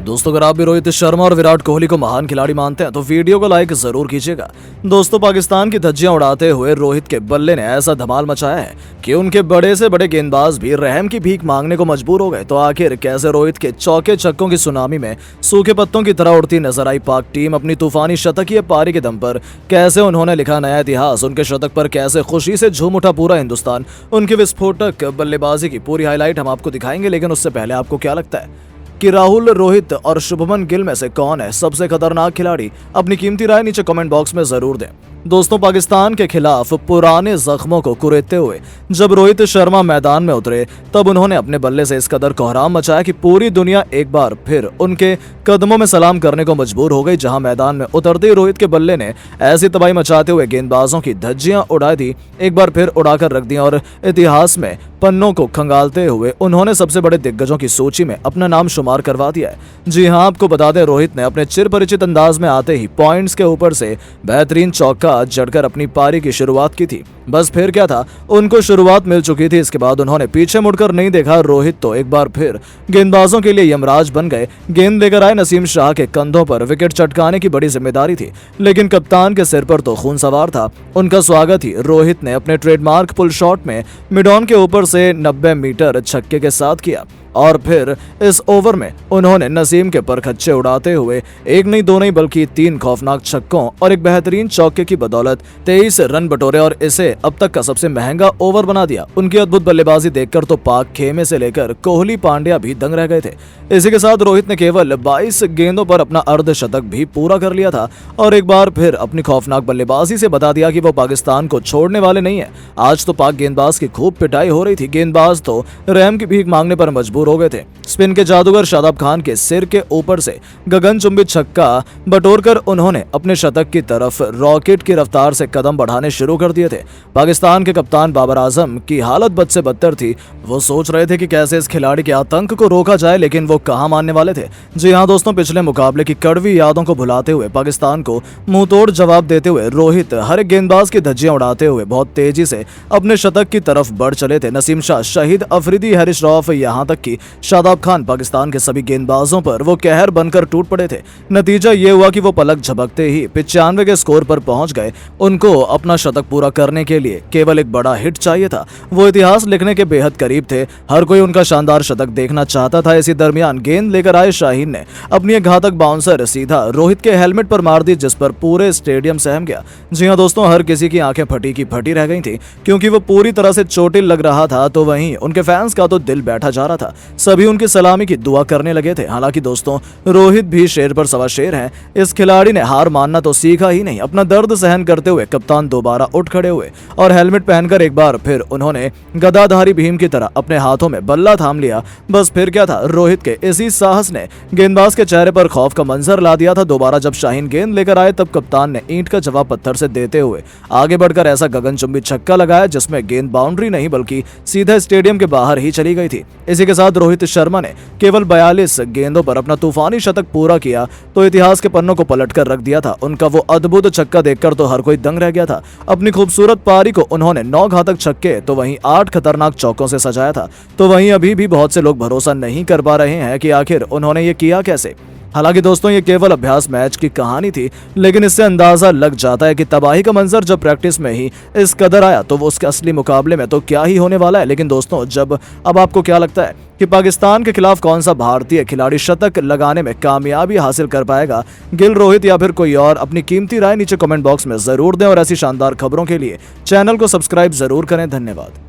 दोस्तों, अगर आप भी रोहित शर्मा और विराट कोहली को महान खिलाड़ी मानते हैं तो वीडियो को लाइक जरूर कीजिएगा। दोस्तों, पाकिस्तान की धज्जियां उड़ाते हुए रोहित के बल्ले ने ऐसा धमाल मचाया है कि उनके बड़े से बड़े गेंदबाज भी रहम की भीख मांगने को मजबूर हो गए। तो आखिर कैसे रोहित के चौके छक्कों की सुनामी में सूखे पत्तों की तरह उड़ती नजर आई पाक टीम अपनी तूफानी शतकीय पारी के दम पर? कैसे उन्होंने लिखा नया इतिहास? उनके शतक पर कैसे खुशी से झूम उठा पूरा हिंदुस्तान? उनकी विस्फोटक बल्लेबाजी की पूरी हाईलाइट हम आपको दिखाएंगे, लेकिन उससे पहले आपको क्या लगता है कि राहुल, रोहित और शुभमन गिल में से कौन है सबसे खतरनाक खिलाड़ी? अपनी कीमती राय नीचे कमेंट बॉक्स में जरूर दें। दोस्तों, पाकिस्तान के खिलाफ पुराने जख्मों को कुरेदते हुए जब रोहित शर्मा मैदान में उतरे तब उन्होंने अपने बल्ले से इस कदर कोहराम मचाया कि पूरी दुनिया एक बार फिर उनके कदमों में सलाम करने को मजबूर हो गई। जहां मैदान में उतरते ही रोहित के बल्ले ने ऐसी तबाही मचाते हुए गेंदबाजों की धज्जियां उड़ा दी, एक बार फिर उड़ाकर रख दी और इतिहास में पन्नों को खंगालते हुए उन्होंने सबसे बड़े दिग्गजों की सूची में अपना नाम शुमार करवा दिया है। जी हां, आपको बता दें, रोहित ने अपने चिरपरिचित अंदाज में आते ही पॉइंट्स के ऊपर से बेहतरीन चौका जड़कर अपनी पारी की शुरुआत की थी। बस फिर क्या था, उनको शुरुआत मिल चुकी थी। इसके बाद उन्होंने पीछे मुड़कर नहीं देखा। रोहित तो एक बार फिर गेंदबाजों के लिए यमराज बन गए। गेंद लेकर आए नसीम शाह के कंधों पर विकेट चटकाने की बड़ी जिम्मेदारी थी, लेकिन कप्तान के सिर पर तो खून सवार था। उनका स्वागत ही रोहित ने अपने ट्रेडमार्क पुल शॉट में मिड ऑन के ऊपर से 90 मीटर छक्के के साथ किया और फिर इस ओवर में उन्होंने नसीम के परखच्चे उड़ाते हुए एक नहीं दो नहीं बल्कि 3 खौफनाक छक्कों और एक बेहतरीन चौके की बदौलत 23 रन बटोरे और इसे अब तक का सबसे महंगा ओवर बना दिया। उनकी अद्भुत बल्लेबाजी देखकर तो पाक खेमे से लेकर कोहली, पांड्या भी दंग रह गए थे। इसी के साथ रोहित ने केवल 22 गेंदों पर अपना अर्धशतक भी पूरा कर लिया था और एक बार फिर अपनी खौफनाक बल्लेबाजी से बता दिया कि वो पाकिस्तान को छोड़ने वाले नहीं है। आज तो पाक गेंदबाज की खूब पिटाई हो रही थी। गेंदबाज तो रहम की भीख मांगने पर मजबूर हो गए थे। स्पिन के जादूगर शादाब खान के सिर के ऊपर से गगनचुंबी छक्का बटोरकर उन्होंने अपने शतक की तरफ रॉकेट की रफ्तार से कदम बढ़ाने शुरू कर दिए थे। पाकिस्तान के कप्तान बाबर आजम की हालत बद से बदतर थी। वो सोच रहे थे कि कैसे इस खिलाड़ी के आतंक को रोका जाए, लेकिन वो कहां मानने वाले थे। जी हां दोस्तों, पिछले मुकाबले की कड़वी यादों को भुलाते हुए पाकिस्तान को मुंहतोड़ जवाब देते हुए रोहित हर एक गेंदबाज की धज्जियां उड़ाते हुए बहुत तेजी से अपने शतक की तरफ बढ़ चले थे। नसीम शाह, शहीद अफरीदी, हैरिस रऊफ, यहां तक कि शादाब खान, पाकिस्तान के सभी गेंदबाजों पर वो कहर बनकर टूट पड़े थे। नतीजा ये हुआ कि वो पलक झपकते ही 95 के स्कोर पर पहुंच गए। उनको अपना शतक पूरा करने के लिए केवल एक बड़ा हिट चाहिए था। वो इतिहास लिखने के बेहद करीब थे। हर कोई उनका शानदार शतक देखना चाहता था। इसी दरमियान गेंद लेकर आए शाहीन ने अपनी एक घातक बाउंसर सीधा रोहित के हेलमेट पर मार दी, जिस पर पूरे स्टेडियम सहम गया। जी हां दोस्तों, हर किसी की आंखें फटी की फटी रह गई थी, क्योंकि वो पूरी तरह से चोटिल लग रहा था। तो वहीं उनके फैंस का तो दिल बैठा जा रहा था। सभी उनकी सलामी की दुआ करने लगे थे। हालांकि दोस्तों, रोहित भी शेर पर सवा शेर हैं। इस खिलाड़ी ने हार मानना तो सीखा ही नहीं। अपना दर्द सहन करते हुए कप्तान दोबारा उठ खड़े हुए और हेलमेट पहनकर एक बार फिर उन्होंने गदाधारी भीम की तरह अपने हाथों में बल्ला थाम लिया। बस फिर क्या था, रोहित के इसी साहस ने गेंदबाज के चेहरे पर खौफ का मंजर ला दिया था। दोबारा जब शाहीन गेंद लेकर आए तब कप्तान ने ईंट का जवाब पत्थर से देते हुए आगे बढ़कर ऐसा गगनचुंबी छक्का लगाया जिसमें गेंद बाउंड्री नहीं बल्कि सीधे स्टेडियम के बाहर ही चली गई थी। इसी के साथ रोहित शर्मा ने केवल 42 गेंदों पर अपना तूफानी शतक पूरा किया तो इतिहास के पन्नों को पलटकर रख दिया था। उनका वो अद्भुत छक्का देखकर तो हर कोई दंग रह गया था। अपनी खूबसूरत पारी को उन्होंने 9 घातक छक्के तो वहीं 8 खतरनाक चौकों से सजाया था। तो वहीं अभी भी बहुत से लोग भरोसा नहीं कर पा रहे हैं कि आखिर उन्होंने ये किया कैसे। हालांकि दोस्तों, ये केवल अभ्यास मैच की कहानी थी, लेकिन इससे अंदाजा लग जाता है कि तबाही का मंजर जब प्रैक्टिस में ही इस कदर आया तो वो उसके असली मुकाबले में तो क्या ही होने वाला है। लेकिन दोस्तों, अब आपको क्या लगता है कि पाकिस्तान के खिलाफ कौन सा भारतीय खिलाड़ी शतक लगाने में कामयाबी हासिल कर पाएगा? गिल, रोहित या फिर कोई और? अपनी कीमती राय नीचे कमेंट बॉक्स में जरूर दें और ऐसी शानदार खबरों के लिए चैनल को सब्सक्राइब जरूर करें। धन्यवाद।